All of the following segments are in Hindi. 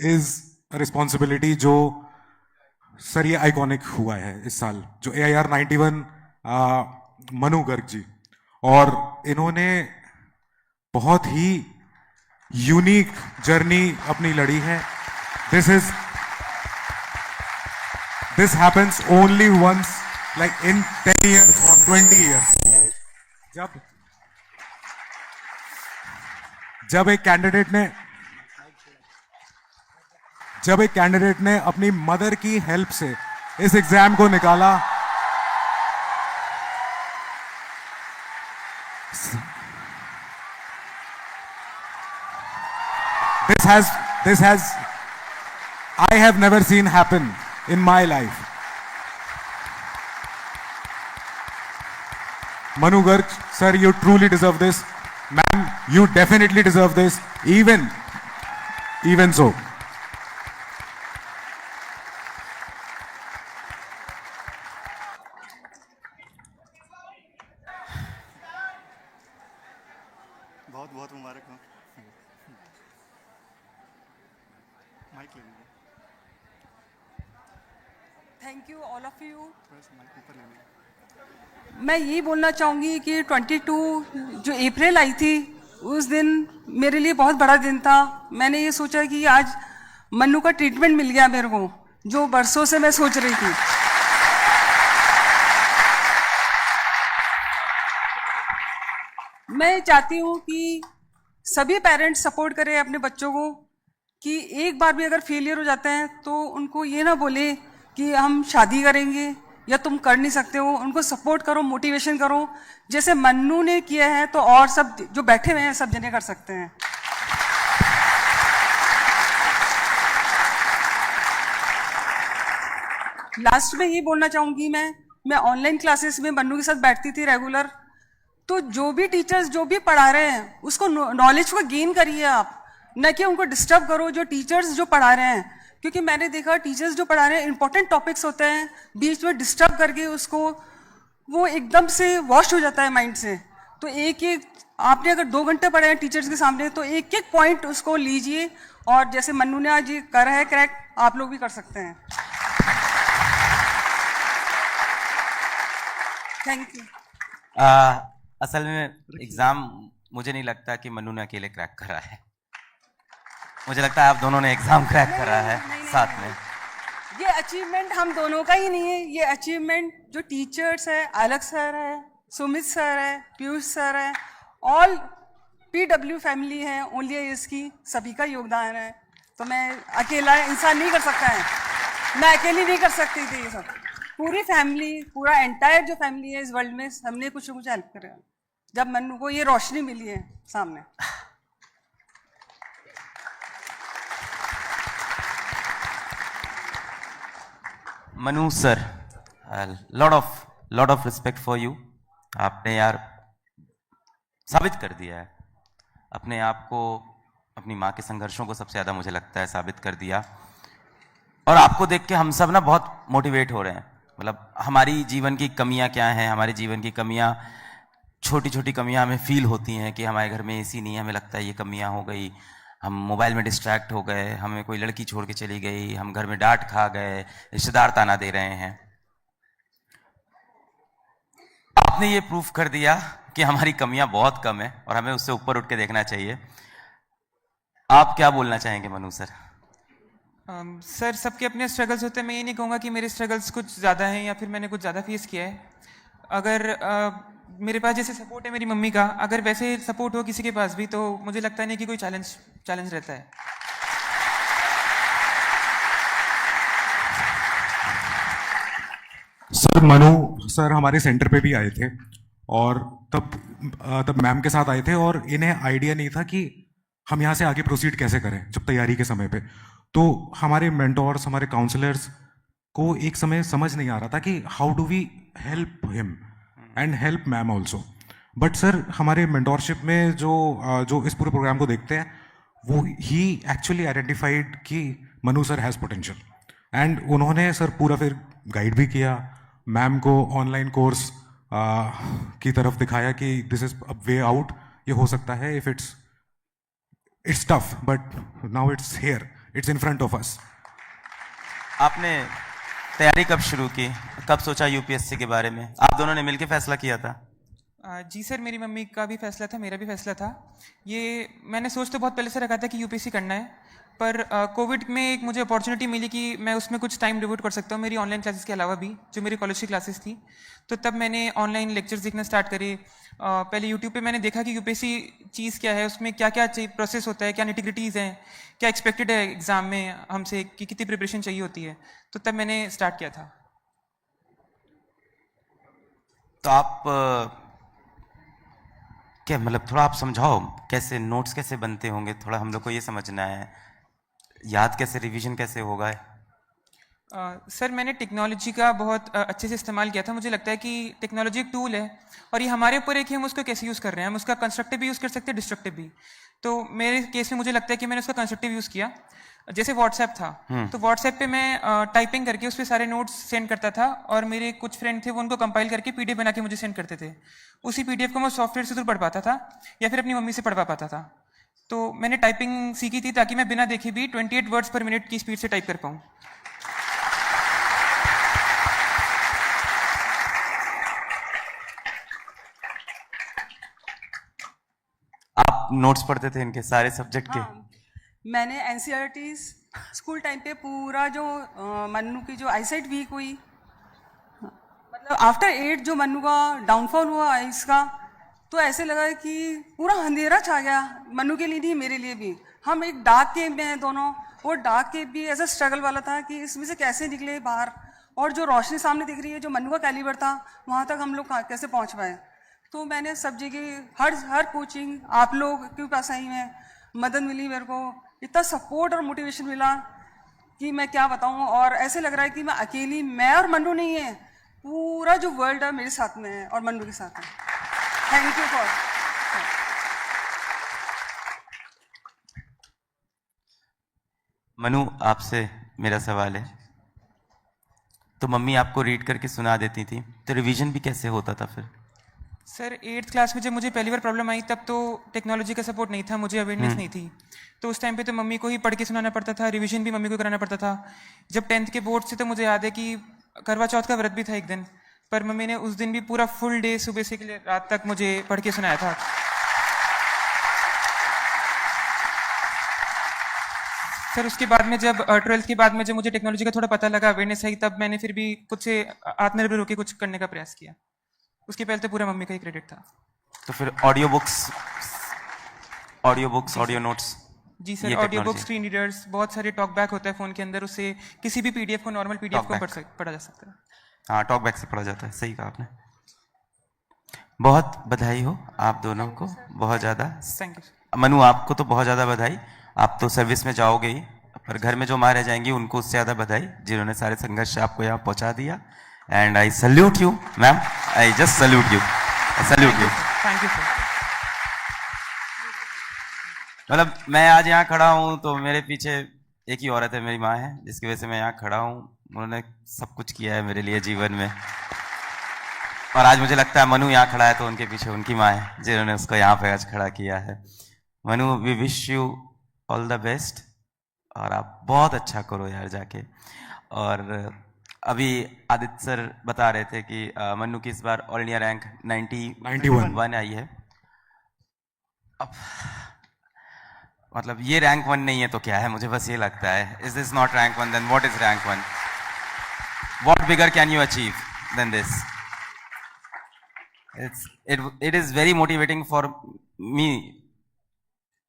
इज रिस्पॉन्सिबिलिटी जो सर ये आइकॉनिक हुआ है इस साल, जो AIR 91 मनु गर्ग जी, और इन्होंने बहुत ही यूनिक जर्नी अपनी लड़ी है. This happens only once, like in 10 years और 20 years. जब एक कैंडिडेट ने अपनी मदर की हेल्प से इस एग्जाम को निकाला, I have never seen happen in my life. Manu Garg, sir, you truly deserve this. Ma'am, you definitely deserve this. Even so. बहुत बहुत मुबारक हो. माइक ले लीजिए. Thank you all of you. थोड़ा सा माइक ऊपर ले लीजिए. मैं यही बोलना चाहूँगी कि 22 जो अप्रैल आई थी, उस दिन मेरे लिए बहुत बड़ा दिन था. मैंने ये सोचा कि आज मन्नू का ट्रीटमेंट मिल गया मेरे को, जो बरसों से मैं सोच रही थी. मैं चाहती हूँ कि सभी पेरेंट्स सपोर्ट करें अपने बच्चों को, कि एक बार भी अगर फेलियर हो जाते हैं तो उनको ये ना बोले कि हम शादी करेंगे या तुम कर नहीं सकते हो. उनको सपोर्ट करो, मोटिवेशन करो, जैसे मन्नू ने किया है तो और सब जो बैठे हुए हैं सब जने कर सकते हैं. लास्ट में ये बोलना चाहूँगी, मैं ऑनलाइन क्लासेस में मन्नू के साथ बैठती थी रेगुलर. तो जो भी टीचर्स जो भी पढ़ा रहे हैं उसको नॉलेज को गेन करिए आप, न कि उनको डिस्टर्ब करो जो टीचर्स जो पढ़ा रहे हैं. क्योंकि मैंने देखा टीचर्स जो पढ़ा रहे हैं इंपॉर्टेंट टॉपिक्स होते हैं, बीच में डिस्टर्ब करके उसको वो एकदम से वॉश हो जाता है माइंड से. तो एक आपने अगर 2 घंटे पढ़े हैं टीचर्स के सामने तो एक एक पॉइंट उसको लीजिए, और जैसे मन्नू ने आज ये करा है क्रैक, आप लोग भी कर सकते हैं. Thank you. असल में एग्जाम मुझे नहीं लगता कि मन्नू ने अकेले क्रैक करा है. मुझे लगता है आप दोनों ने एग्जाम क्रैक करा है साथ में. ये अचीवमेंट हम दोनों का ही नहीं है, ये अचीवमेंट जो टीचर्स है, अलग सर है, सुमित सर है, पीयूष सर है, ऑल PW फैमिली है, ओनली इसकी सभी का योगदान है. तो मैं अकेला इंसान नहीं कर सकता है, मैं अकेली नहीं कर सकती थी. ये सब पूरी फैमिली, पूरा एंटायर जो फैमिली है इस वर्ल्ड में, हमने कुछ न कुछ हेल्प करा जब मन्नू को ये रोशनी मिली है सामने. Manu sir, lot of respect for you. आपने यार साबित कर दिया है अपने आप को, अपनी माँ के संघर्षों को सबसे ज़्यादा मुझे लगता है साबित कर दिया. और आपको देख के हम सब ना बहुत मोटिवेट हो रहे हैं. मतलब हमारी जीवन की कमियां क्या हैं, हमारे जीवन की कमियां, छोटी छोटी कमियां हमें फील होती हैं कि हमारे घर में AC नहीं है, हमें लगता है ये कमियां हो गई, हम मोबाइल में डिस्ट्रैक्ट हो गए, हमें कोई लड़की छोड़ के चली गई, हम घर में डांट खा गए, रिश्तेदार ताना दे रहे हैं. आपने ये प्रूफ कर दिया कि हमारी कमियां बहुत कम है और हमें उससे ऊपर उठ के देखना चाहिए. आप क्या बोलना चाहेंगे मनु सर? सर, सबके अपने स्ट्रगल्स होते हैं. मैं ये नहीं कहूँगा कि मेरे स्ट्रगल्स कुछ ज़्यादा हैं या फिर मैंने कुछ ज़्यादा फेस किया है. अगर मेरे पास जैसे सपोर्ट है मेरी मम्मी का, अगर वैसे सपोर्ट हो किसी के पास भी, तो मुझे लगता नहीं कि कोई चैलेंज रहता है. सर मनु सर हमारे सेंटर पे भी आए थे, और तब मैम के साथ आए थे, और इन्हें आइडिया नहीं था कि हम यहाँ से आगे प्रोसीड कैसे करें. जब तैयारी के समय पे तो हमारे मेंटोर्स, हमारे काउंसलर्स को एक समय समझ नहीं आ रहा था कि how do we help him and help ma'am also. But sir हमारे मेंटोरशिप में जो इस पूरे प्रोग्राम को देखते हैं, वो ही एक्चुअली आइडेंटिफाइड कि Manu sir has potential, and उन्होंने सर पूरा फिर गाइड भी किया, मैम को ऑनलाइन कोर्स की तरफ दिखाया कि this is a way out, ये हो सकता है. If it's tough but now it's here, it's in front of us. आपने तैयारी कब शुरू की, कब सोचा यूपीएससी के बारे में? आप दोनों ने मिलकर फैसला किया था? जी सर, मेरी मम्मी का भी फैसला था, मेरा भी फैसला था। ये मैंने सोच तो बहुत पहले से रखा था कि यूपीएससी करना है, पर कोविड में एक मुझे अपॉर्चुनिटी मिली कि मैं उसमें कुछ टाइम डिवोट कर सकता हूँ मेरी ऑनलाइन क्लासेस के अलावा भी, जो मेरी कॉलेज की क्लासेस थी। तो तब मैंने ऑनलाइन लेक्चर्स देखना स्टार्ट करे। पहले यूट्यूब पे मैंने देखा कि यूपीएससी चीज़ क्या है, उसमें क्या क्या प्रोसेस होता है, क्या निटिग्रिटीज़ हैं, क्या एक्सपेक्टेड है एग्ज़ाम में हमसे, कि कितनी प्रिपरेशन चाहिए होती है। तो तब मैंने स्टार्ट किया था। तो आप क्या मतलब, थोड़ा आप समझाओ कैसे नोट्स कैसे बनते होंगे, थोड़ा हम लोग को ये समझना है, याद कैसे, रिवीजन कैसे होगा? सर, मैंने टेक्नोलॉजी का बहुत अच्छे से इस्तेमाल किया था। मुझे लगता है कि टेक्नोलॉजी एक टूल है और ये हमारे ऊपर है कि हम उसको कैसे यूज़ कर रहे हैं। हम उसका कंस्ट्रक्टिव भी यूज़ कर सकते हैं, डिस्ट्रक्टिव भी। तो मेरे केस में मुझे लगता है कि मैंने उसका कंस्ट्रक्टिव यूज़ किया। जैसे व्हाट्सएप था, तो व्हाट्सएप पे मैं टाइपिंग करके उस पर सारे नोट्स सेंड करता था और मेरे कुछ फ्रेंड थे वो उनको कंपाइल करके पीडीएफ बना के मुझे सेंड करते थे। उसी पीडीएफ को मैं सॉफ्टवेयर से थ्रू पढ़ पाता था या फिर अपनी मम्मी से पढ़वा पाता था। तो मैंने टाइपिंग सीखी थी ताकि मैं बिना देखे भी 28 वर्ड्स पर मिनट की स्पीड से टाइप कर पाऊँ। आप नोट्स पढ़ते थे इनके सारे सब्जेक्ट के? हाँ, मैंने एनसीईआरटी स्कूल टाइम पे पूरा जो मन्नू की जो आईसाइट वीक हुई, मतलब आफ्टर 8 जो मन्नू का डाउनफॉल हुआ आइस का, तो ऐसे लगा कि पूरा अंधेरा छा गया, मन्नू के लिए नहीं मेरे लिए भी। हम एक डार्क केव में हैं दोनों, वो डार्क केव भी ऐसा स्ट्रगल वाला था कि इसमें से कैसे निकले बाहर, और जो रोशनी सामने दिख रही है जो मन्नू का कैलिबर था वहाँ तक हम लोग कैसे पहुँच पाए। तो मैंने सब जगह हर कोचिंग आप लोग के पास आई में मदद मिली, मेरे को इतना सपोर्ट और मोटिवेशन मिला कि मैं क्या बताऊं। और ऐसे लग रहा है कि मैं अकेली, मैं और मन्नू नहीं है, पूरा जो वर्ल्ड है मेरे साथ में है और मन्नू के साथ है। Thank you for. मनु, आपसे मेरा सवाल है, तो मम्मी आपको रीड करके सुना देती थी, तो रिवीजन भी कैसे होता था फिर? सर, 8th क्लास में जब मुझे पहली बार प्रॉब्लम आई तब तो टेक्नोलॉजी का सपोर्ट नहीं था, मुझे अवेयरनेस नहीं थी। तो उस टाइम पे तो मम्मी को ही पढ़ के सुनाना पड़ता था, रिवीजन भी मम्मी को कराना पड़ता था। जब 10th के बोर्ड से तो मुझे याद है कि करवा चौथ का व्रत भी था एक दिन, पर मम्मी ने उस दिन भी पूरा फुल डे सुबह से रात तक मुझे पढ़ के सुनाया था। सर, उसके बाद में जब 12th के बाद में जब मुझे टेक्नोलॉजी का थोड़ा पता लगा, अवेयरनेस आई, तब मैंने फिर भी खुद से आत्मनिर्भर होकर कुछ करने का प्रयास किया। उसके पहले तो पूरा मम्मी का ही क्रेडिट था। तो फिर ऑडियो बुक्स, ऑडियो नोट्स? जी sir, audio books, screen readers, बहुत सारे टॉक बैक होता है फ़ोन के अंदर, उससे किसी भी पीडीएफ को, नॉर्मल पीडीएफ को पढ़ा जा सकता है। हाँ, टॉक बैक से पढ़ा जाता है, सही कहा आपने। बहुत बधाई हो आप दोनों को, बहुत ज़्यादा। Thank you. मनु, आपको तो बहुत ज़्यादा बधाई, आप तो सर्विस में जाओगे ही, पर घर में जो माँ रह जाएंगी उनको उससे ज़्यादा बधाई, जिन्होंने सारे संघर्ष आपको यहाँ पहुँचा दिया। And I salute you ma'am, I just salute you, salute you. Thank you sir. मतलब मैं आज यहाँ खड़ा हूँ तो मेरे पीछे एक ही औरत है, मेरी माँ है, जिसकी वजह से मैं यहाँ खड़ा हूँ। उन्होंने सब कुछ किया है मेरे लिए जीवन में, और आज मुझे लगता है मनु यहाँ खड़ा है तो उनके पीछे उनकी माँ है जिन्होंने उसको यहाँ पे आज खड़ा किया है। Manu, we wish you all the best, और आप बहुत अच्छा करो यार जाके। और अभी आदित्य सर बता रहे थे कि मन्नू की इस बार ऑल इंडिया रैंक 91 आई है। अब मतलब ये रैंक 1 नहीं है तो क्या है, मुझे बस ये लगता है, is this not rank 1, then what is rank 1? What bigger can you achieve then this? It is very motivating for me,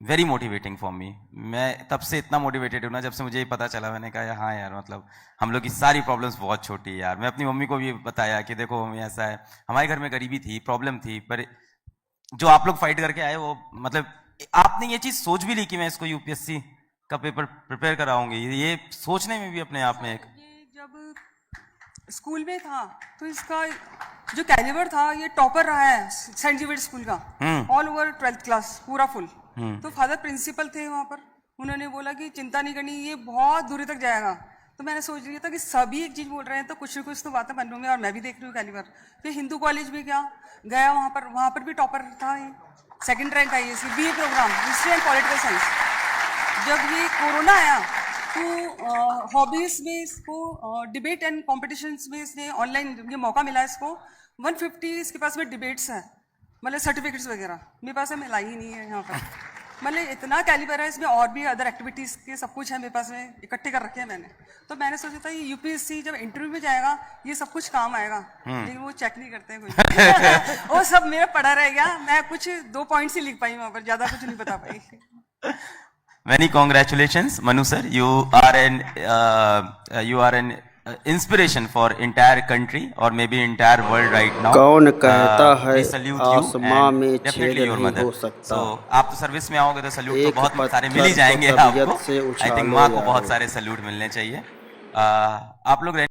very motivating for me. मैं तब से इतना मोटिवेटेड हूँ ना, जब से मुझे ये पता चला, मैंने कहा हाँ यार, मतलब हम लोग की सारी प्रॉब्लम्स बहुत छोटी है यार। मैं अपनी मम्मी को भी बताया कि देखो मम्मी ऐसा है, हमारे घर में गरीबी थी, प्रॉब्लम थी, पर जो आप लोग फाइट करके आए वो, मतलब आपने ये चीज़ सोच भी ली कि मैं इसको यूपीएससी का पेपर प्रिपेयर कराऊंगी, ये सोचने में भी अपने आप में एक, ये जब स्कूल में था तो इसका जो कैलिबर था ये टॉपर रहा है सेंट जेवियर स्कूल का, ऑल ओवर 12th क्लास पूरा फुल। तो फादर प्रिंसिपल थे वहाँ पर, उन्होंने बोला कि चिंता नहीं करनी, ये बहुत दूरी तक जाएगा। तो मैंने सोच लिया था कि सभी एक चीज़ बोल रहे हैं तो कुछ न कुछ तो बातें बन लूँगी, और मैं भी देख रही हूँ कैलिबर। फिर हिंदू कॉलेज भी क्या गया, वहाँ पर भी टॉपर था, ये 2nd रैंक आई है इसकी, BA program history and political science. जब ये कोरोना आया तो हॉबीज में इसको डिबेट एंड कॉम्पिटिशन्स में इसने ऑनलाइन ये मौका मिला है इसको 150 इसके पास में डिबेट्स हैं मतलब सर्टिफिकेट्स वगैरह मेरे पास है मैं लाई ही नहीं है यहाँ पर मतलब इतना कैलिबर है इसमें और भी अदर एक्टिविटीज़ के सब कुछ है मेरे पास में इकट्ठे कर रखे हैं मैंने तो मैंने सोचा था ये यूपीएससी जब इंटरव्यू में जाएगा ये सब कुछ काम आएगा लेकिन वो चेक नहीं करते हैं कुछ वो सब मेरा पड़ा रह गया मैं कुछ 2 पॉइंट्स ही लिख पाई वहाँ पर ज़्यादा कुछ नहीं बता पाई Many congratulations, Manu sir. You are an inspiration for entire country or maybe entire world right now. कौन कहता है we salute you आसमां and में definitely छेद your नहीं mother. हो सकता। So आप तो सर्विस में आओगे तो सल्यूट तो एक बहुत सारे मिल ही पत्थर जाएंगे तो तबीयत आपको। से आई थिंक उछालो माँ को यारो। बहुत सारे सल्यूट मिलने चाहिए। आप लोग